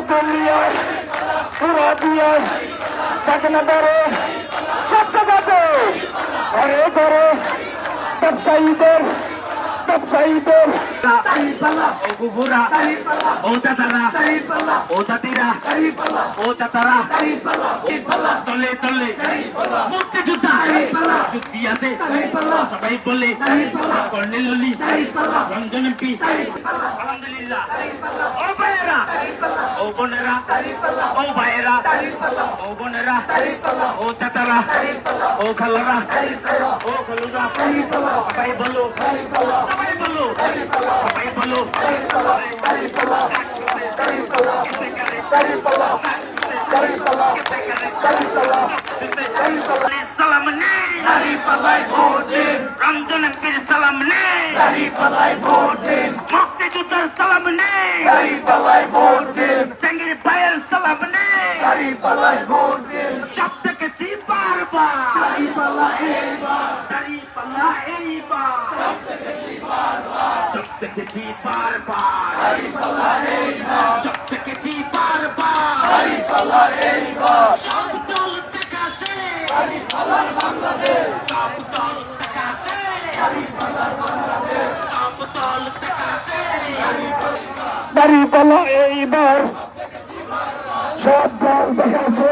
তেতুলিয়ায় পুরা দিয়ে দেখে না ধরে সব জায়গাতে ঘরে ঘরে ব্যবসায়ীদের ও গুবুরা ও চাতারা ও চাতিরা ও চাতারা তলে তলে মুক্তিযোদ্ধা যুক্তি আছে সবাই বলে কর্নেল অলি রঞ্জন এমপি আলহামদুলিল্লাহ ও ভাইয়েরা ও বোনেরা ও ভাইয়েরা ও বোনেরা ও চাতারা ও খালারা ও খালুরা সবাই বলো সবাই বলো সবাই বলো সালাম নেই রঞ্জন এমপির সালাম নেই মুক্তিযুদ্ধের সালাম নেই চেঙ্গির ভাইয়ের সালাম নেই সব দেখেছি বারবার দাঁড়িপাল্লা এইবার সব দেখেছি বারবার সব দেখেছি বারবার সব দল দেখাছে সব দল দেখাছে সব দল দেখাছে দাঁড়িপাল্লা এইবার সব দল দেখাছে